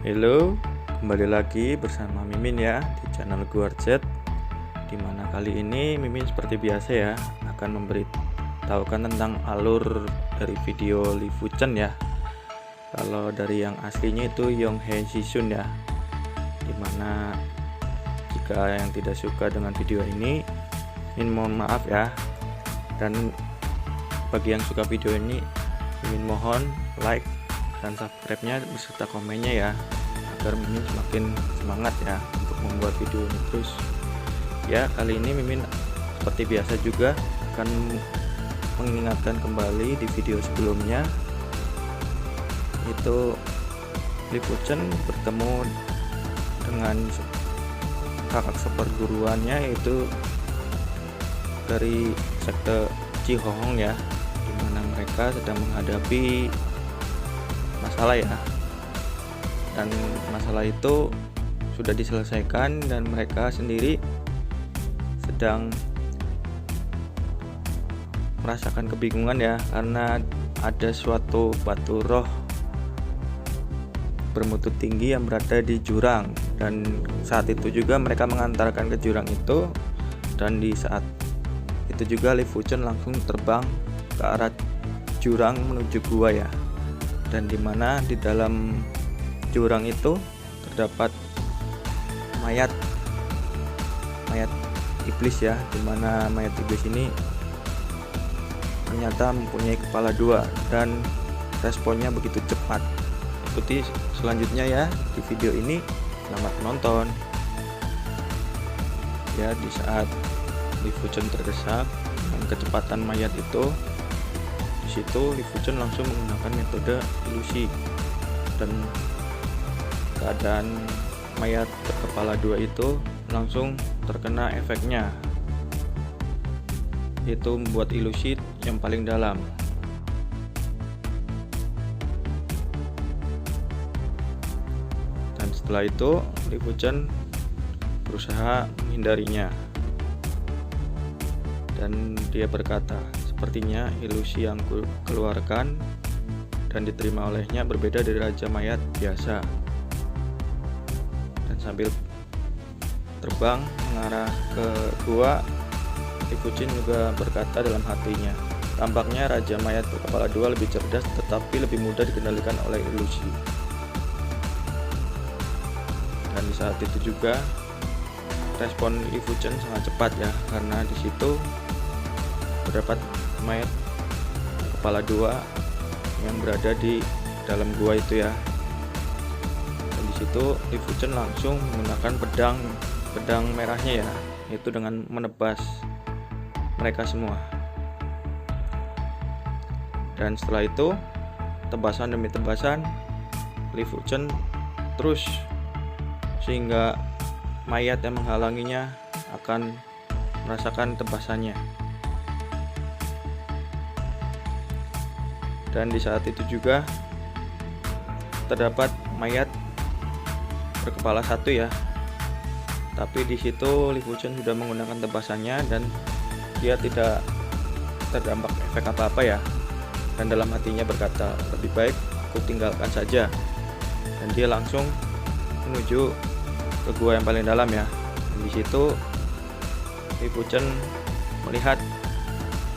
Halo, kembali lagi bersama Mimin ya di channel Guarjet. Dimana kali ini Mimin seperti biasa ya akan memberitahukan tentang alur dari video Lifu Chen ya. Kalau dari yang aslinya itu Yong Hae Sisun ya. Dimana jika yang tidak suka dengan video ini, Mimin mohon maaf ya. Dan bagi yang suka video ini, Mimin mohon like dan subscribe-nya beserta komennya ya, agar Mimin semakin semangat ya untuk membuat video ini terus. Ya, kali ini Mimin seperti biasa juga akan mengingatkan kembali di video sebelumnya, itu Lifu Chen bertemu dengan kakak seperguruannya, yaitu dari sekte Cihohong ya, dimana mereka sedang menghadapi masalah ya, dan masalah itu sudah diselesaikan dan mereka sendiri sedang merasakan kebingungan ya, karena ada suatu batu roh bermutu tinggi yang berada di jurang, dan saat itu juga mereka mengantarkan ke jurang itu, dan di saat itu juga Lifu Chen langsung terbang ke arah jurang menuju gua ya. Dan dimana di dalam jurang itu terdapat mayat iblis ya, dimana mayat iblis ini ternyata mempunyai kepala dua dan responnya begitu cepat. Ikuti selanjutnya ya di video ini. Selamat menonton ya. Di saat Lifu Chen terdesak dengan kecepatan mayat itu, di situ Lifu Chen langsung menggunakan metode ilusi, dan keadaan mayat berkepala dua itu langsung terkena efeknya, yaitu membuat ilusi yang paling dalam. Dan setelah itu Lifu Chen berusaha menghindarinya, dan dia berkata, sepertinya ilusi yang keluarkan dan diterima olehnya berbeda dari Raja Mayat biasa. Dan sambil terbang mengarah ke gua, Lifu Chen juga berkata dalam hatinya, tampaknya Raja Mayat berkepala dua lebih cerdas tetapi lebih mudah dikendalikan oleh ilusi. Dan di saat itu juga respon Lifu Chen sangat cepat ya, karena di situ terdapat mayat kepala dua yang berada di dalam gua itu ya. Dan di situ Lifu Chen langsung menggunakan pedang merahnya ya, yaitu dengan menebas mereka semua. Dan setelah itu tebasan demi tebasan Lifu Chen terus, sehingga mayat yang menghalanginya akan merasakan tebasannya. Dan di saat itu juga terdapat mayat berkepala satu ya, tapi di situ Lifu Chen sudah menggunakan tebasannya dan dia tidak terdampak efek apa-apa ya. Dan dalam hatinya berkata, lebih baik aku tinggalkan saja. Dan dia langsung menuju ke gua yang paling dalam ya. Dan di situ Lifu Chen melihat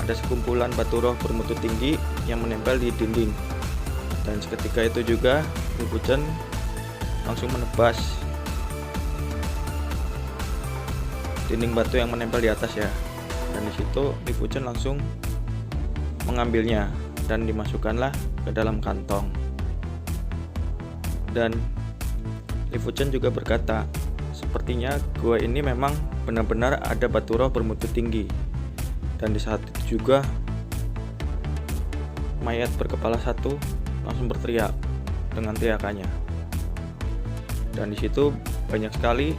ada sekumpulan batu roh bermutu tinggi yang menempel di dinding, dan seketika itu juga Lifu Chen langsung menebas dinding batu yang menempel di atas ya. Dan di situ Lifu Chen langsung mengambilnya dan dimasukkanlah ke dalam kantong. Dan Lifu Chen juga berkata, sepertinya gua ini memang benar-benar ada batu roh bermutu tinggi. Dan di saat itu juga mayat berkepala satu langsung berteriak dengan teriakannya. Dan di situ banyak sekali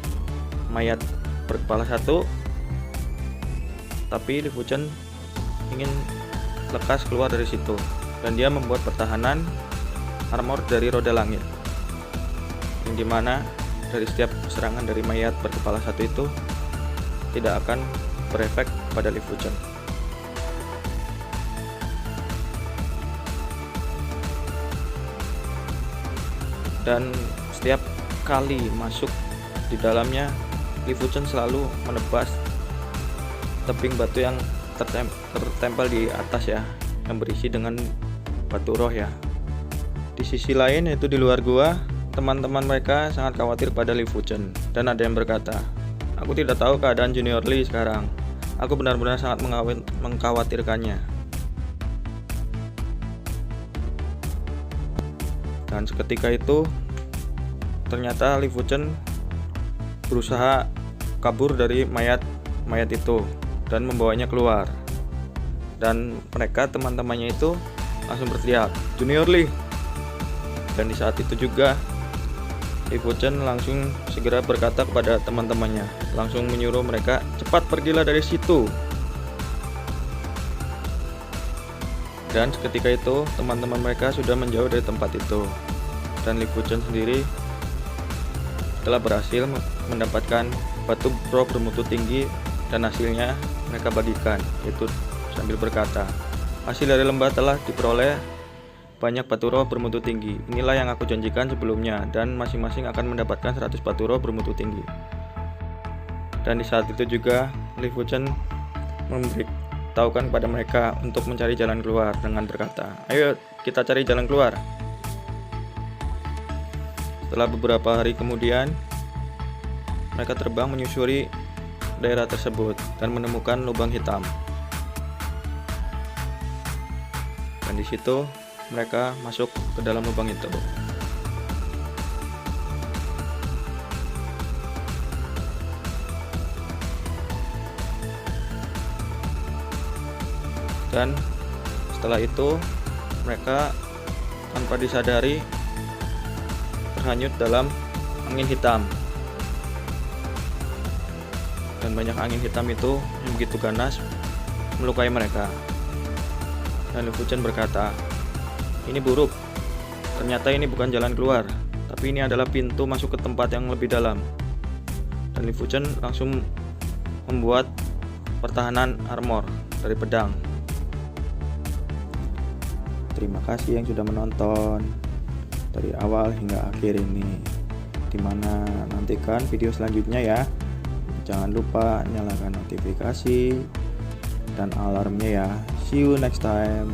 mayat berkepala satu, tapi Lifu Chen ingin lekas keluar dari situ, dan dia membuat pertahanan armor dari roda langit, yang dimana dari setiap serangan dari mayat berkepala satu itu tidak akan berefek pada Lifu Chen. Dan setiap kali masuk di dalamnya, Li Fuchen selalu menebas tebing batu yang tertempel di atas ya, yang berisi dengan batu roh ya. Di sisi lain, yaitu di luar gua, teman-teman mereka sangat khawatir pada Li Fuchen, dan ada yang berkata, "Aku tidak tahu keadaan Junior Lee sekarang. Aku benar-benar sangat mengkhawatirkannya." Dan seketika itu, ternyata Li Fuchen berusaha kabur dari mayat itu dan membawanya keluar. Dan mereka, teman-temannya itu langsung berteriak, "Junior Lee!" Dan di saat itu juga Li Fuchen langsung segera berkata kepada teman-temannya, langsung menyuruh mereka, "Cepat pergilah dari situ." Dan seketika itu teman-teman mereka sudah menjauh dari tempat itu. Dan Li Fuchen sendiri telah berhasil mendapatkan batu roh bermutu tinggi, dan hasilnya mereka bagikan, yaitu sambil berkata, "Hasil dari lembah telah diperoleh banyak batu roh bermutu tinggi. Inilah yang aku janjikan sebelumnya, dan masing-masing akan mendapatkan 100 batu roh bermutu tinggi." Dan di saat itu juga Li Fuchen memberitahukan kepada mereka untuk mencari jalan keluar dengan berkata, "Ayo kita cari jalan keluar." Setelah beberapa hari kemudian, mereka terbang menyusuri daerah tersebut dan menemukan lubang hitam. Dan di situ mereka masuk ke dalam lubang itu. Dan setelah itu mereka tanpa disadari terhanyut dalam angin hitam. Dan banyak angin hitam itu yang begitu ganas melukai mereka. Dan Li Fuchen berkata, "Ini buruk. Ternyata ini bukan jalan keluar, tapi ini adalah pintu masuk ke tempat yang lebih dalam." Dan Li Fuchen langsung membuat pertahanan armor dari pedang. Terima kasih yang sudah menonton dari awal hingga akhir ini. Dimana nantikan video selanjutnya ya. Jangan lupa nyalakan notifikasi dan alarmnya ya. See you next time.